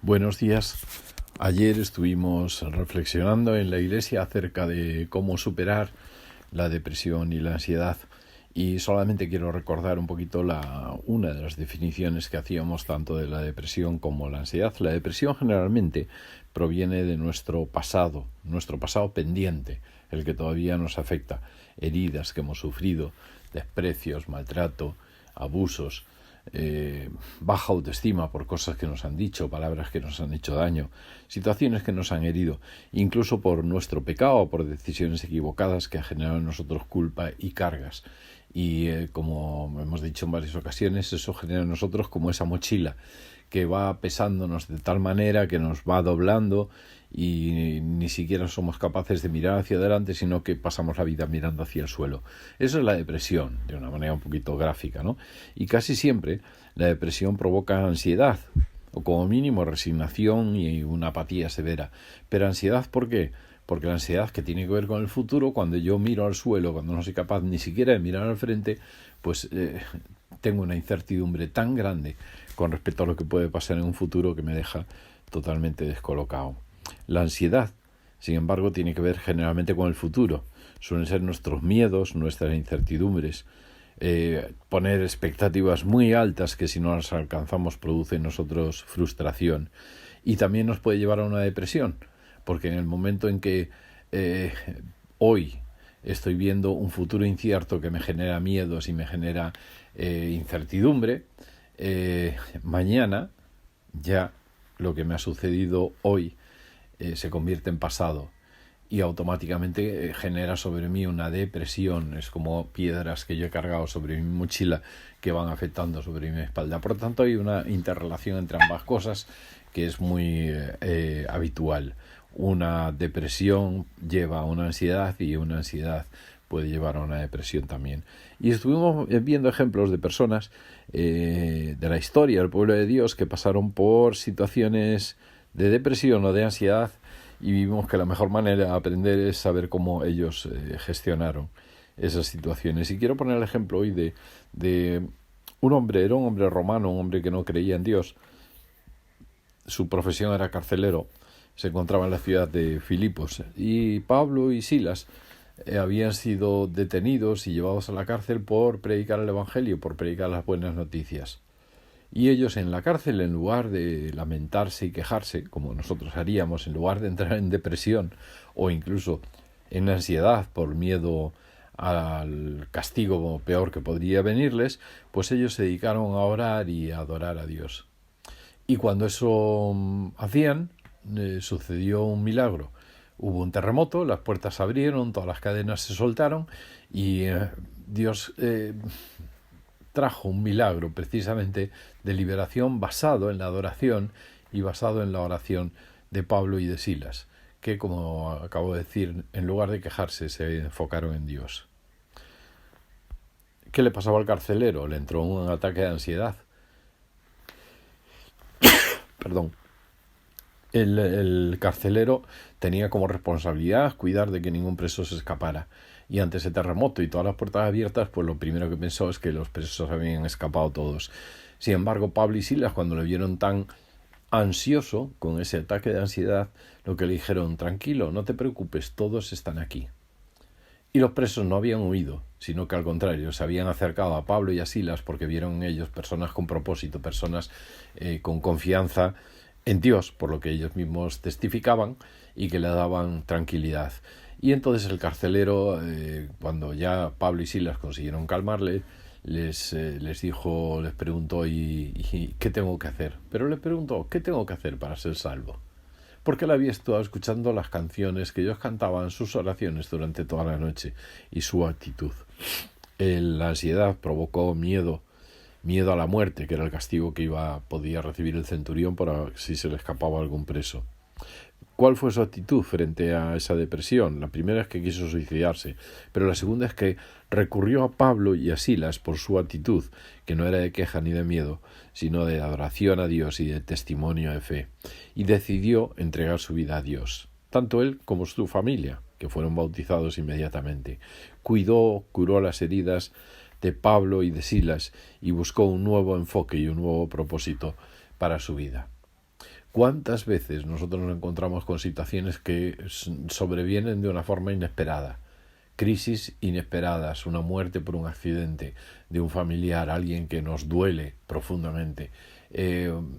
Buenos días. Ayer estuvimos reflexionando en la iglesia acerca de cómo superar la depresión y la ansiedad, y solamente quiero recordar un poquito una de las definiciones que hacíamos tanto de la depresión como la ansiedad. La depresión generalmente proviene de nuestro pasado pendiente, el que todavía nos afecta, heridas que hemos sufrido, desprecios, maltrato, abusos, baja autoestima por cosas que nos han dicho, palabras que nos han hecho daño, situaciones que nos han herido, incluso por nuestro pecado o por decisiones equivocadas que generan en nosotros culpa y cargas. Y como hemos dicho en varias ocasiones, eso genera en nosotros como esa mochila que va pesándonos de tal manera que nos va doblando y ni siquiera somos capaces de mirar hacia adelante, sino que pasamos la vida mirando hacia el suelo. Eso es la depresión, de una manera un poquito gráfica, ¿no? Y casi siempre la depresión provoca ansiedad, o como mínimo resignación y una apatía severa. Pero ansiedad, ¿por qué? Porque la ansiedad, que tiene que ver con el futuro, cuando yo miro al suelo, cuando no soy capaz ni siquiera de mirar al frente, pues tengo una incertidumbre tan grande con respecto a lo que puede pasar en un futuro que me deja totalmente descolocado. La ansiedad, sin embargo, tiene que ver generalmente con el futuro. Suelen ser nuestros miedos, nuestras incertidumbres, poner expectativas muy altas que si no las alcanzamos produce en nosotros frustración, y también nos puede llevar a una depresión, porque en el momento en que hoy estoy viendo un futuro incierto que me genera miedos y me genera incertidumbre, mañana ya lo que me ha sucedido hoy se convierte en pasado y automáticamente genera sobre mí una depresión. Es como piedras que yo he cargado sobre mi mochila que van afectando sobre mi espalda. Por lo tanto, hay una interrelación entre ambas cosas que es muy habitual. Una depresión lleva a una ansiedad y una ansiedad puede llevar a una depresión también. Y estuvimos viendo ejemplos de personas de la historia del pueblo de Dios que pasaron por situaciones de depresión o de ansiedad, y vimos que la mejor manera de aprender es saber cómo ellos gestionaron esas situaciones. Y quiero poner el ejemplo hoy de un hombre. Era un hombre romano, un hombre que no creía en Dios. Su profesión era carcelero. Se encontraba en la ciudad de Filipos, y Pablo y Silas habían sido detenidos y llevados a la cárcel por predicar el evangelio, por predicar las buenas noticias. Y ellos en la cárcel, en lugar de lamentarse y quejarse, como nosotros haríamos, en lugar de entrar en depresión o incluso en ansiedad por miedo al castigo peor que podría venirles, pues ellos se dedicaron a orar y a adorar a Dios. Y cuando eso hacían, sucedió un milagro. Hubo un terremoto, las puertas se abrieron, todas las cadenas se soltaron y Dios trajo un milagro precisamente de liberación basado en la adoración y basado en la oración de Pablo y de Silas, que, como acabo de decir, en lugar de quejarse se enfocaron en Dios. ¿Qué le pasaba al carcelero? Le entró un ataque de ansiedad. Perdón. El carcelero tenía como responsabilidad cuidar de que ningún preso se escapara. Y ante ese terremoto y todas las puertas abiertas, pues lo primero que pensó es que los presos habían escapado todos. Sin embargo, Pablo y Silas, cuando le vieron tan ansioso con ese ataque de ansiedad, lo que le dijeron: tranquilo, no te preocupes, todos están aquí. Y los presos no habían huido, sino que al contrario, se habían acercado a Pablo y a Silas porque vieron en ellos personas con propósito, personas con confianza en Dios, por lo que ellos mismos testificaban, y que le daban tranquilidad. Y entonces el carcelero, cuando ya Pablo y Silas consiguieron calmarle, les preguntó: ¿y qué tengo que hacer? Pero le preguntó: ¿qué tengo que hacer para ser salvo? Porque él había estado escuchando las canciones que ellos cantaban, sus oraciones durante toda la noche y su actitud. La ansiedad provocó miedo a la muerte, que era el castigo que podía recibir el centurión por si se le escapaba algún preso. ¿Cuál fue su actitud frente a esa depresión? La primera es que quiso suicidarse, pero la segunda es que recurrió a Pablo y a Silas por su actitud, que no era de queja ni de miedo, sino de adoración a Dios y de testimonio de fe, y decidió entregar su vida a Dios, tanto él como su familia, que fueron bautizados inmediatamente. Curó las heridas de Pablo y de Silas y buscó un nuevo enfoque y un nuevo propósito para su vida. ¿Cuántas veces nosotros nos encontramos con situaciones que sobrevienen de una forma inesperada? Crisis inesperadas, una muerte por un accidente de un familiar, alguien que nos duele profundamente,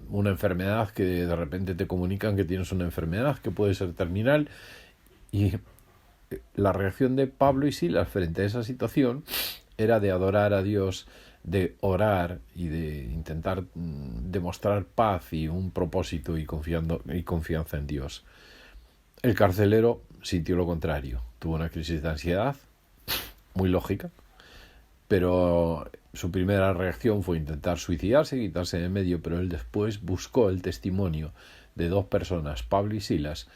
una enfermedad que de repente te comunican que tienes una enfermedad que puede ser terminal, y la reacción de Pablo y Silas frente a esa situación era de adorar a Dios, de orar y de intentar demostrar paz y un propósito y confianza en Dios. El carcelero sintió lo contrario, tuvo una crisis de ansiedad muy lógica, pero su primera reacción fue intentar suicidarse, quitarse de en medio, pero él después buscó el testimonio de dos personas, Pablo y Silas,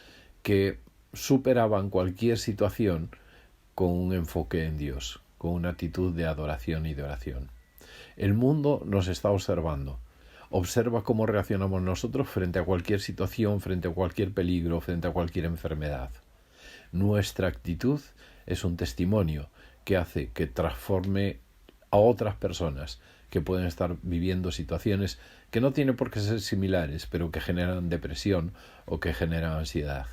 que superaban cualquier situación con un enfoque en Dios, con una actitud de adoración y de oración. El mundo nos está observando. Observa cómo reaccionamos nosotros frente a cualquier situación, frente a cualquier peligro, frente a cualquier enfermedad. Nuestra actitud es un testimonio que hace que transforme a otras personas que pueden estar viviendo situaciones que no tienen por qué ser similares, pero que generan depresión o que generan ansiedad.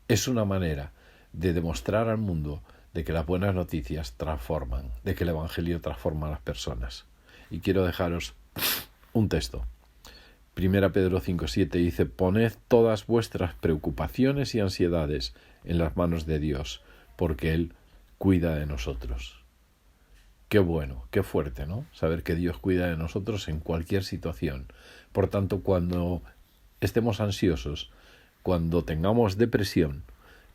Es una manera de demostrar al mundo de que las buenas noticias transforman, de que el Evangelio transforma a las personas. Y quiero dejaros un texto. 1 Pedro 5:7 dice: poned todas vuestras preocupaciones y ansiedades en las manos de Dios, porque Él cuida de nosotros. Qué bueno, qué fuerte, ¿no? Saber que Dios cuida de nosotros en cualquier situación. Por tanto, cuando estemos ansiosos, cuando tengamos depresión,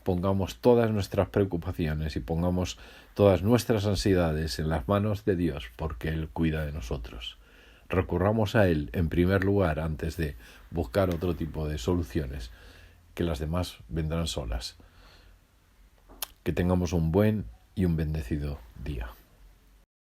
pongamos todas nuestras preocupaciones y pongamos todas nuestras ansiedades en las manos de Dios, porque Él cuida de nosotros. Recurramos a Él en primer lugar antes de buscar otro tipo de soluciones, que las demás vendrán solas. Que tengamos un buen y un bendecido día.